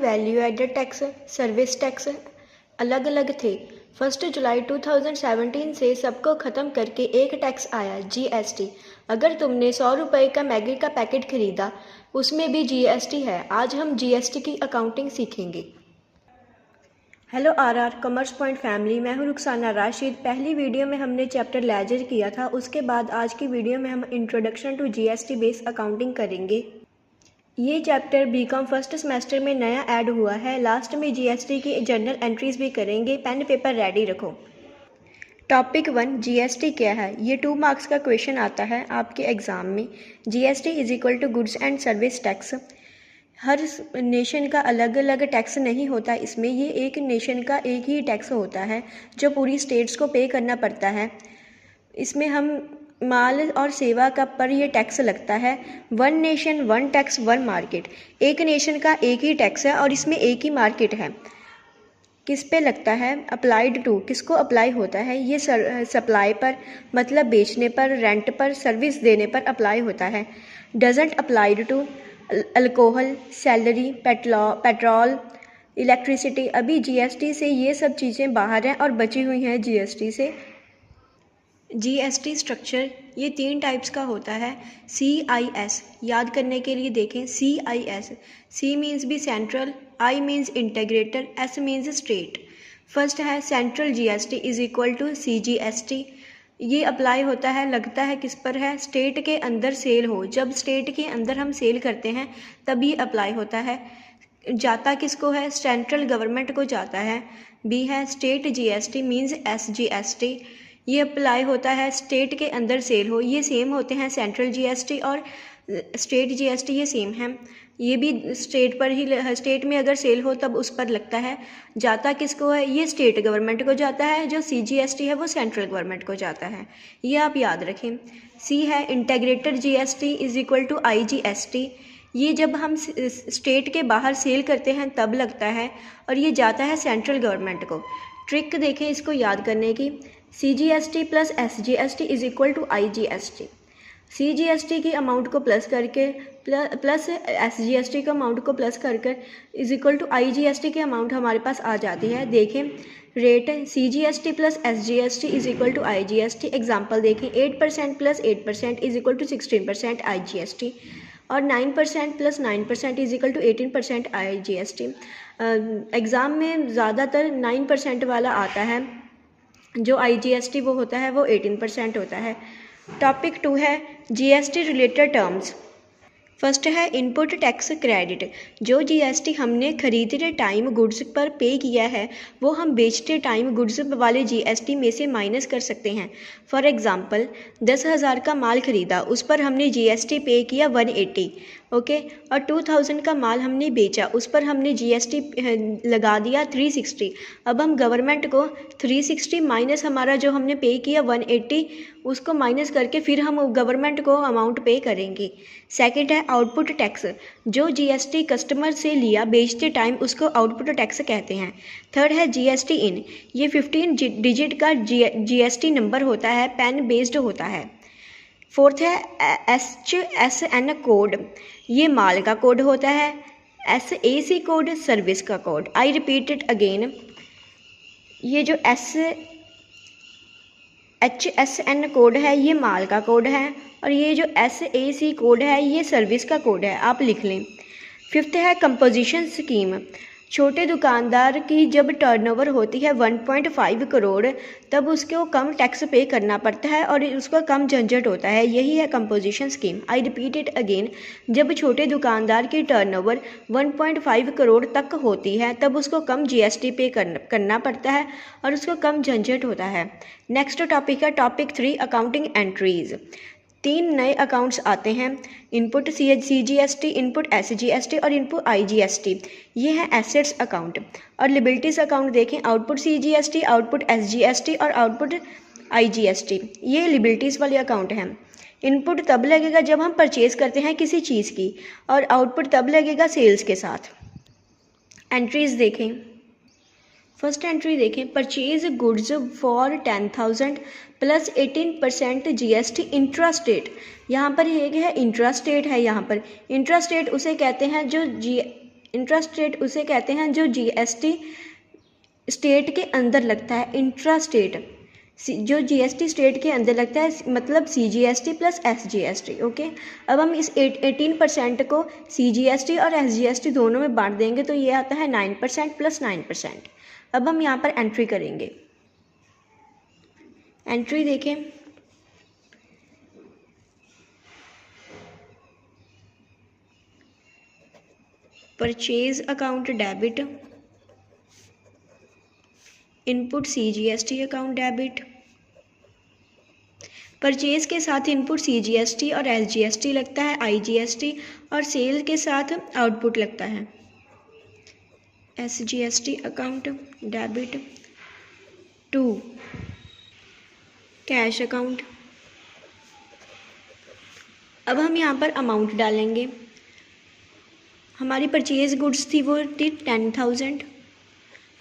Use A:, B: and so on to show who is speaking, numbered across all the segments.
A: Value added tax, service tax अलग अलग थे। 1 जुलाई 2017 से सबको ख़त्म करके एक टैक्स आया, GST। अगर तुमने 100 रुपये का मैगी का पैकेट खरीदा, उसमें भी GST है। आज हम GST की अकाउंटिंग सीखेंगे। Hello RR commerce point family, मैं हूँ रुखसाना राशिद। पहली वीडियो में हमने चैप्टर लेजर किया था, उसके बाद आज की वीडियो में हम introduction to GST based accounting करेंगे। ये चैप्टर बीकॉम फर्स्ट सेमेस्टर में नया ऐड हुआ है। लास्ट में GST की जर्नल एंट्रीज भी करेंगे। पेन पेपर रेडी रखो। टॉपिक 1 GST क्या है। ये 2 मार्क्स का क्वेश्चन आता है आपके एग्ज़ाम में। GST is equal to goods and service tax. हर नेशन का अलग अलग टैक्स नहीं होता इसमें, ये एक नेशन का एक ही टैक्स होता है जो पूरी स्टेट्स को पे करना पड़ता है। इसमें हम माल और सेवा का पर ये टैक्स लगता है। 1 नेशन 1 टैक्स 1 मार्केट। एक नेशन का एक ही टैक्स है और इसमें एक ही मार्केट है। किस पे लगता है? अप्लाइड टू, किसको अप्लाई होता है? ये सप्लाई पर, मतलब बेचने पर, रेंट पर, सर्विस देने पर अप्लाई होता है। Doesn't applied to alcohol, salary, petrol, electricity. अभी GST से ये सब चीज़ें बाहर हैं और बची हुई हैं GST से। GST स्ट्रक्चर ये 3 टाइप्स का होता है। CIS याद करने के लिए देखें, CIS। C मीन्स भी central, I means integrator, S means state. First है central GST is equal to CGST। ये अप्लाई होता है, लगता है किस पर है? स्टेट के अंदर सेल हो। जब स्टेट के अंदर हम सेल करते हैं तब ये अप्लाई होता है। जाता किसको है? सेंट्रल गवर्नमेंट को जाता है। B है स्टेट GST मीन्स SGST। ये अप्लाई होता है स्टेट के अंदर सेल हो। ये सेम होते हैं, सेंट्रल GST और स्टेट GST ये सेम है। ये भी स्टेट पर ही, स्टेट में अगर सेल हो तब उस पर लगता है। जाता किसको है? ये स्टेट गवर्नमेंट को जाता है। जो CGST है वो सेंट्रल गवर्नमेंट को जाता है। ये आप याद रखें। C है integrated GST is equal to IGST। ये जब हम स्टेट के बाहर सेल करते हैं तब लगता है और ये जाता है सेंट्रल गवर्नमेंट को। ट्रिक देखें इसको याद करने की। CGST plus SGST is equal to IGST। CGST की अमाउंट को प्लस करके प्लस SGST का अमाउंट को प्लस करके इज इक्वल टू IGST की अमाउंट हमारे पास आ जाती है। देखें rate CGST plus SGST is equal to IGST। Example देखें 8% plus 8% is equal to 16% IGST और 9% plus 9% is equal to 18% IGST। Exam में ज़्यादातर 9% वाला आता है, जो IGST वो होता है वो 18% होता है। टॉपिक 2 है GST रिलेटेड टर्म्स। फर्स्ट है इनपुट टैक्स क्रेडिट। जो GST हमने खरीदते टाइम गुड्स पर पे किया है वो हम बेचते टाइम गुड्स वाले GST में से माइनस कर सकते हैं। फॉर एग्ज़ाम्पल 10,000 का माल खरीदा, उस पर हमने GST पे किया 180, ओके, और 2,000 का माल हमने बेचा, उस पर हमने GST लगा दिया 360। अब हम गवर्नमेंट को 360 माइनस हमारा जो हमने पे किया 180, उसको माइनस करके फिर हम गवर्नमेंट को अमाउंट पे करेंगे। सेकंड है आउटपुट टैक्स। जो GST कस्टमर से लिया बेचते टाइम उसको आउटपुट टैक्स कहते हैं। थर्ड है GST इन। ये 15 डिजिट का GST नंबर होता है, पेन बेस्ड होता है। फोर्थ है HSN कोड। ये माल का कोड होता है। SAC कोड सर्विस का code. I repeat it again. ये जो HSN कोड है ये माल का कोड है और ये जो SAC कोड है ये सर्विस का कोड है, आप लिख लें। फिफ्थ है कंपोजिशन स्कीम। छोटे दुकानदार की जब टर्नओवर होती है 1.5 करोड़ तब उसको कम टैक्स पे करना पड़ता है और उसका कम झंझट होता है, यही है composition scheme. I repeat it again. जब छोटे दुकानदार की टर्नओवर 1.5 करोड़ तक होती है तब उसको कम GST पे करना पड़ता है और उसको कम झंझट होता है। नेक्स्ट टॉपिक है टॉपिक 3 अकाउंटिंग एंट्रीज। 3 नए अकाउंट्स आते हैं, इनपुट CGST, इनपुट SGST और इनपुट IGST। ये हैं एसेट्स अकाउंट। और लिबिलिटीज़ अकाउंट देखें, आउटपुट CGST, आउटपुट SGST और आउटपुट IGST। ये लिबिलिटीज़ वाले अकाउंट हैं। इनपुट तब लगेगा जब हम परचेज़ करते हैं किसी चीज़ की और आउटपुट तब लगेगा सेल्स के साथ। एंट्रीज़ देखें, फर्स्ट एंट्री देखें, purchase goods for 10,000 plus 18% GST intrastate. यहाँ पर एक है इंट्रास्टेट है, यहाँ पर इंट्रास्टेट उसे कहते हैं जो इंट्रा स्टेट उसे कहते हैं जो जीएसटी स्टेट के अंदर लगता है। इंट्रा स्टेट जो जीएसटी स्टेट के अंदर लगता है, मतलब सीजीएसटी प्लस एसजीएसटी। ओके, अब हम इस 18% को सीजीएसटी और एसजीएसटी दोनों में बांट देंगे तो ये आता है 9% प्लस 9%। अब हम यहाँ पर एंट्री करेंगे। एंट्री देखें, purchase account debit, input CGST account debit, purchase के साथ इनपुट सीजीएसटी और एसजीएसटी लगता है आईजीएसटी, और सेल के साथ आउटपुट लगता है SGST account debit to cash account. अब हम यहाँ पर अमाउंट डालेंगे। हमारी परचेज गुड्स थी वो थी 10,000।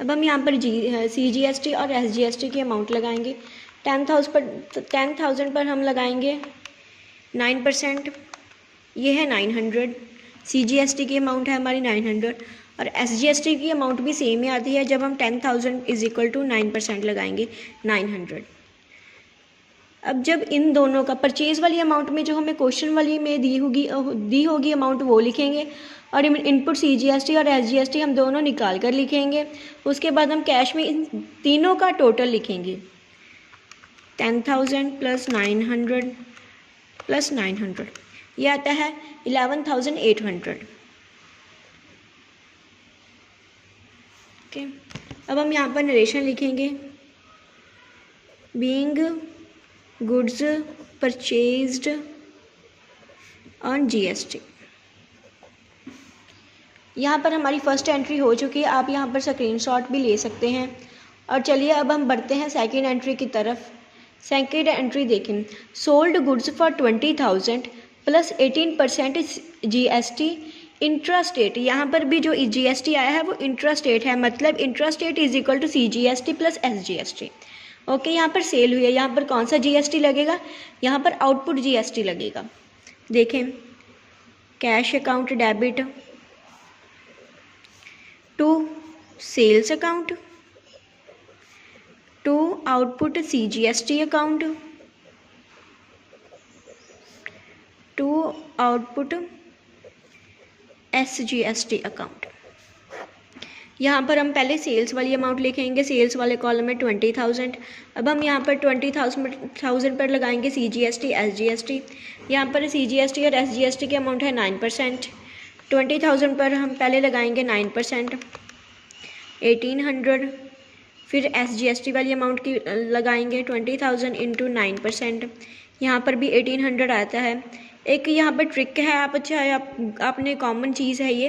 A: अब हम यहाँ पर सीजीएसटी और एसजीएसटी की अमाउंट लगाएंगे। 10,000 पर हम लगाएंगे 9%, ये है 900। सीजीएसटी की अमाउंट है हमारी 900 और एसजीएसटी की अमाउंट भी सेम ही आती है। जब हम 10,000 इज इक्वल टू 9% लगाएंगे 900। अब जब इन दोनों का परचेज वाली अमाउंट में जो हमें क्वेश्चन वाली में दी होगी अमाउंट वो लिखेंगे, और इनपुट सीजीएसटी और एसजीएसटी हम दोनों निकाल कर लिखेंगे। उसके बाद हम कैश में इन तीनों का टोटल लिखेंगे 10,000 प्लस 900 प्लस 900, ये आता है 11,800। ओके, अब हम यहाँ पर नरेशन लिखेंगे। Being goods purchased on GST. यहाँ पर हमारी फर्स्ट एंट्री हो चुकी है। आप यहाँ पर स्क्रीनशॉट भी ले सकते हैं। और चलिए अब हम बढ़ते हैं सेकंड एंट्री की तरफ। सेकंड एंट्री देखें, sold goods for 20,000 plus 18% GST intra state. यहाँ पर भी जो जीएसटी आया है वो इंट्रा स्टेट है, मतलब intra state is equal to CGST plus SGST. Okay, यहाँ पर सेल हुई है, यहाँ पर कौन सा जीएसटी लगेगा, यहाँ पर आउटपुट जीएसटी लगेगा। देखें, cash account debit to sales account to output CGST account to output SGST account. यहाँ पर हम पहले सेल्स वाली अमाउंट लिखेंगे, सेल्स वाले कॉलम में 20,000। अब हम यहाँ पर 20,000 पर लगाएंगे सीजीएसटी एसजीएसटी। यहाँ पर सीजीएसटी और एसजीएसटी की अमाउंट है 9%। 20,000 पर हम पहले लगाएंगे 9%, 1800। फिर एसजीएसटी वाली अमाउंट की लगाएंगे 20,000 इंटू 9%, यहाँ पर भी 1800 आता है। एक यहाँ पर ट्रिक है, आपने कॉमन चीज़ है ये,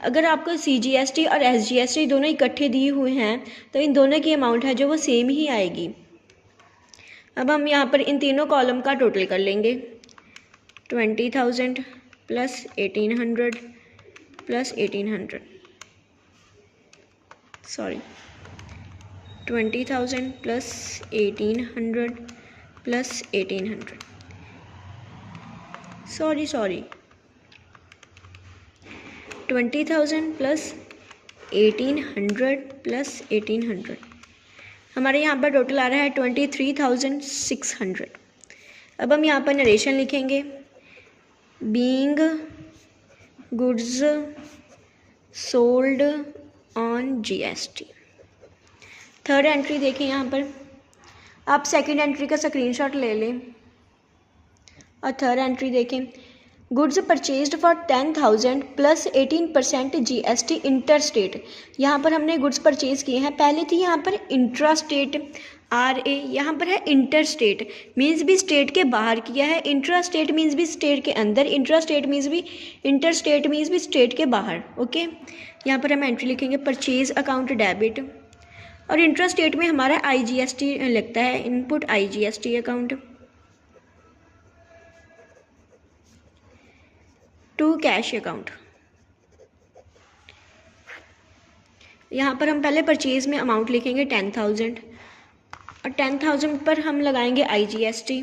A: अगर आपको सीजीएसटी और एसजीएसटी दोनों इकट्ठे दिए हुए हैं तो इन दोनों की अमाउंट है जो वो सेम ही आएगी। अब हम यहाँ पर इन तीनों कॉलम का टोटल कर लेंगे, 20,000 plus 1800 plus 1800, 20,000 plus 1800 plus 1800, 20,000 plus 1800 plus 1800, हमारे यहाँ पर टोटल आ रहा है 23,600। अब हम यहाँ पर नरेशन लिखेंगे, being goods sold on GST. Third entry देखें, यहाँ पर आप सेकंड एंट्री का स्क्रीनशॉट ले लें और थर्ड एंट्री देखें, goods purchased for 10,000 plus 18% GST inter state. यहाँ पर हमने गुड्स परचेज किए हैं, पहले थी यहाँ पर इंट्रा स्टेट RA, यहाँ पर है इंटर स्टेट, मीन्स भी स्टेट के बाहर किया है। इंट्रा स्टेट मीन्स भी स्टेट के अंदर, इंट्रा स्टेट मीन्स भी, इंटर स्टेट मीन्स भी स्टेट के बाहर। ओके, यहाँ पर हम एंट्री लिखेंगे परचेज अकाउंट डेबिट, और इंट्रा स्टेट में हमारा आईजीएसटी लगता है, input IGST account to cash account. यहाँ पर हम पहले परचेज में अमाउंट लिखेंगे 10,000 और 10,000 पर हम लगाएंगे आईजीएसटी।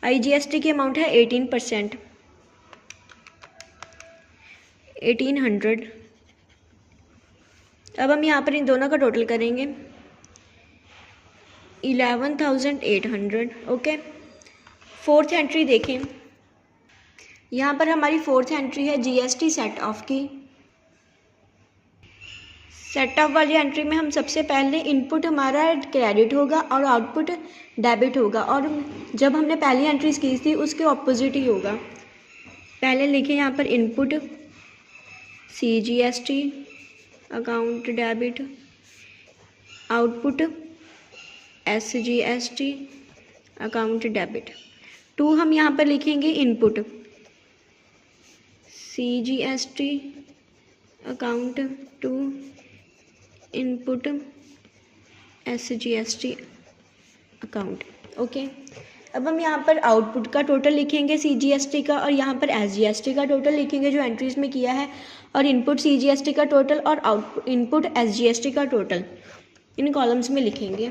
A: आईजीएसटी की अमाउंट है 18%, 1800 अब हम यहाँ पर इन दोनों का टोटल करेंगे 11,800। ओके, फोर्थ एंट्री देखें, यहाँ पर हमारी फोर्थ एंट्री है जीएसटी सेट ऑफ की। सेट ऑफ वाली एंट्री में हम सबसे पहले इनपुट हमारा क्रेडिट होगा और आउटपुट डेबिट होगा, और जब हमने पहली एंट्रीज की थी उसके ऑपोजिट ही होगा। पहले लिखें यहाँ पर input CGST account debit, output SGST account debit. To हम यहाँ पर लिखेंगे input CGST account to, input SGST account. Okay, अब हम यहाँ पर आउटपुट का टोटल लिखेंगे CGST का, और यहाँ पर SGST का टोटल लिखेंगे जो एंट्रीज में किया है, और इनपुट CGST का टोटल और आउटपुट इनपुट SGST का टोटल इन कॉलम्स में लिखेंगे।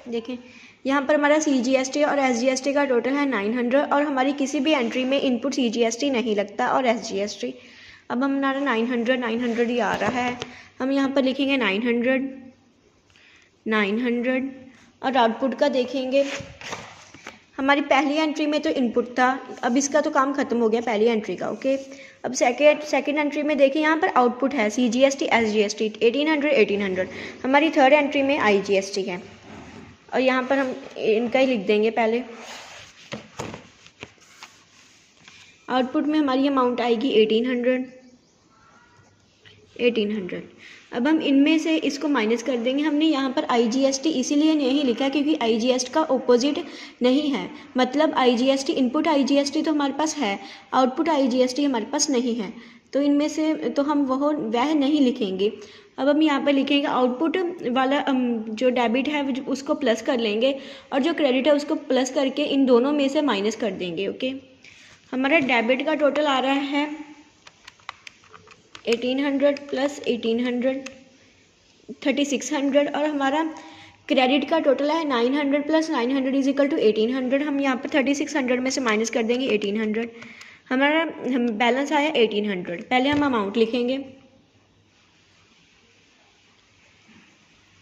A: देखें यहाँ पर हमारा CGST और SGST का टोटल है 900, और हमारी किसी भी एंट्री में इनपुट CGST नहीं लगता और SGST। अब हमारा 900 ही आ रहा है, हम यहाँ पर लिखेंगे 900, और आउटपुट का देखेंगे। हमारी पहली एंट्री में तो इनपुट था, अब इसका तो काम ख़त्म हो गया पहली एंट्री का। ओके, अब सेकेंड एंट्री में देखें, यहाँ पर आउटपुट है CGST SGST 1800। हमारी थर्ड एंट्री में IGST है, और यहाँ पर हम इनका ही लिख देंगे पहले। आउटपुट में हमारी अमाउंट आएगी 1800। अब हम इनमें से इसको माइनस कर देंगे। हमने यहाँ पर IGST इसीलिए नहीं लिखा क्योंकि IGST का ऑपोजिट नहीं है, मतलब IGST इनपुट IGST तो हमारे पास है, आउटपुट IGST हमारे पास नहीं है, तो इनमें से तो हम वह नहीं लिखेंगे। अब हम यहाँ पर लिखेंगे आउटपुट वाला जो डेबिट है उसको प्लस कर लेंगे, और जो क्रेडिट है उसको प्लस करके इन दोनों में से माइनस कर देंगे। ओके, हमारा डेबिट का टोटल आ रहा है 1800 प्लस 1800 3600, और हमारा क्रेडिट का टोटल है 900 प्लस 900 इज इक्वल टू 1800। हम यहाँ पर 3600 में से माइनस कर देंगे 1800, हमारा बैलेंस आया 1800। पहले हम अमाउंट लिखेंगे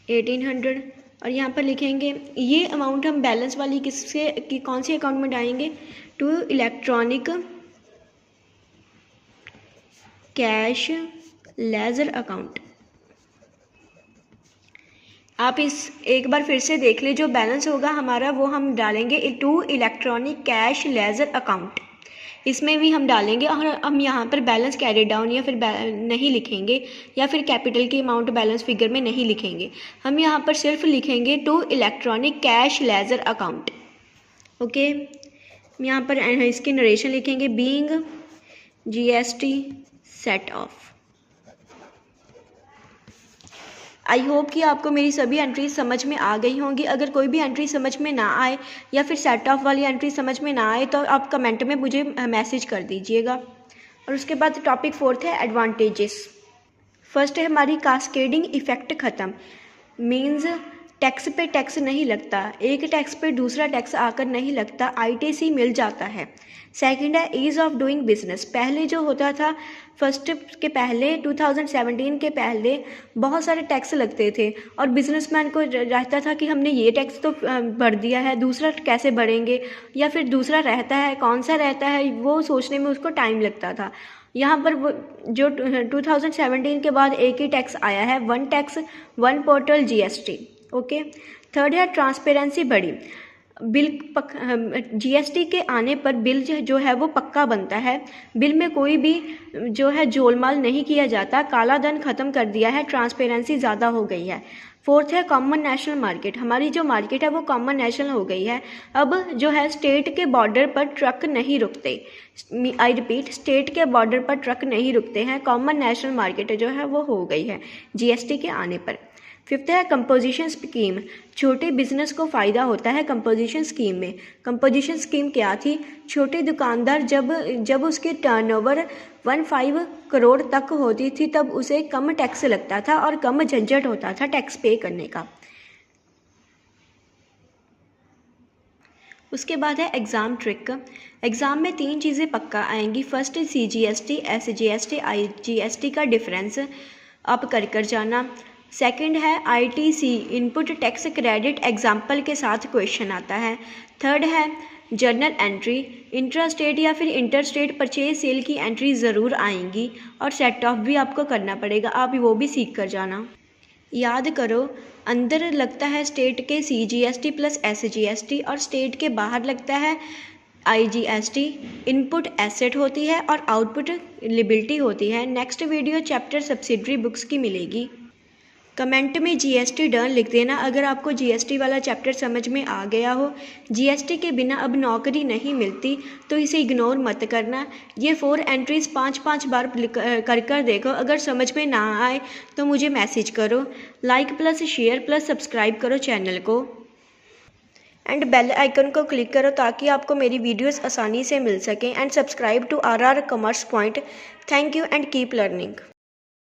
A: 1800, और यहाँ पर लिखेंगे ये अमाउंट हम बैलेंस वाली कौन सी अकाउंट में डालेंगे, to electronic cash ledger account. आप इस एक बार फिर से देख ले, जो बैलेंस होगा हमारा वो हम डालेंगे to electronic cash ledger account, इसमें भी हम डालेंगे। और हम यहाँ पर बैलेंस कैरी डाउन या फिर नहीं लिखेंगे, या फिर कैपिटल की अमाउंट बैलेंस फिगर में नहीं लिखेंगे, हम यहाँ पर सिर्फ लिखेंगे to electronic cash ledger account. Okay, यहाँ पर इसकी नरेशन लिखेंगे being GST set off. I hope कि आपको मेरी सभी एंट्रीज समझ में आ गई होंगी। अगर कोई भी एंट्री समझ में ना आए या फिर सेट ऑफ वाली एंट्री समझ में ना आए तो आप कमेंट में मुझे मैसेज कर दीजिएगा। और उसके बाद टॉपिक फोर्थ है एडवांटेजेस। फर्स्ट है हमारी कास्केडिंग इफ़ेक्ट ख़त्म, मीन्स टैक्स पे टैक्स नहीं लगता, एक टैक्स पे दूसरा टैक्स आकर नहीं लगता, ITC मिल जाता है। सेकंड है ईज़ ऑफ डूइंग बिजनेस। पहले जो होता था फर्स्ट के पहले 2017 के पहले बहुत सारे टैक्स लगते थे, और बिजनेसमैन को रहता था कि हमने ये टैक्स तो भर दिया है, दूसरा कैसे भरेंगे, या फिर दूसरा रहता है कौन सा रहता है वो सोचने में उसको टाइम लगता था। यहाँ पर वो जो 2017 के बाद एक ही टैक्स आया है, one tax one portal GST। Okay, third है ट्रांसपेरेंसी बढ़ी। बिल GST के आने पर बिल जो है वो पक्का बनता है, बिल में कोई भी जो है जोलमाल नहीं किया जाता, काला धन ख़त्म कर दिया है, ट्रांसपेरेंसी ज़्यादा हो गई है। फोर्थ है कॉमन नेशनल मार्केट। हमारी जो मार्केट है वो कॉमन नेशनल हो गई है, अब जो है स्टेट के बॉर्डर पर ट्रक नहीं रुकते। आई रिपीट, स्टेट के बॉर्डर पर ट्रक नहीं रुकते हैं, कॉमन नेशनल मार्केट जो है वो हो गई है GST के आने पर। फिफ्थ है कंपोजिशन स्कीम। छोटे बिजनेस को फ़ायदा होता है कंपोजिशन स्कीम में। कंपोजिशन स्कीम क्या थी, छोटे दुकानदार जब उसके टर्नओवर 15 करोड़ तक होती थी तब उसे कम टैक्स लगता था और कम झंझट होता था टैक्स पे करने का। उसके बाद है एग्ज़ाम ट्रिक। एग्ज़ाम में 3 चीज़ें पक्का आएंगी। फर्स्ट CGST, SGST, IGST का डिफरेंस, आप कर जाना। सेकंड है ITC input tax credit example के साथ क्वेश्चन आता है। थर्ड है जर्नल एंट्री, इंट्रा स्टेट या फिर इंटर स्टेट परचेज सेल की एंट्री ज़रूर आएंगी और सेट ऑफ भी आपको करना पड़ेगा, आप वो भी सीख कर जाना। याद करो, अंदर लगता है स्टेट के CGST प्लस SGST और स्टेट के बाहर लगता है IGST। इनपुट एसेट होती है और आउटपुट लिबिलिटी होती है। Next video chapter subsidiary books की मिलेगी। कमेंट में GST डन लिख देना अगर आपको GST वाला चैप्टर समझ में आ गया हो। GST के बिना अब नौकरी नहीं मिलती, तो इसे इग्नोर मत करना। ये 4 एंट्रीज 5-5 बार कर देखो, अगर समझ में ना आए तो मुझे मैसेज करो। Like plus share plus subscribe करो चैनल को एंड बेल आइकन को क्लिक करो ताकि आपको मेरी वीडियोस आसानी से मिल सकें। And subscribe to RR commerce point. Thank you and keep learning.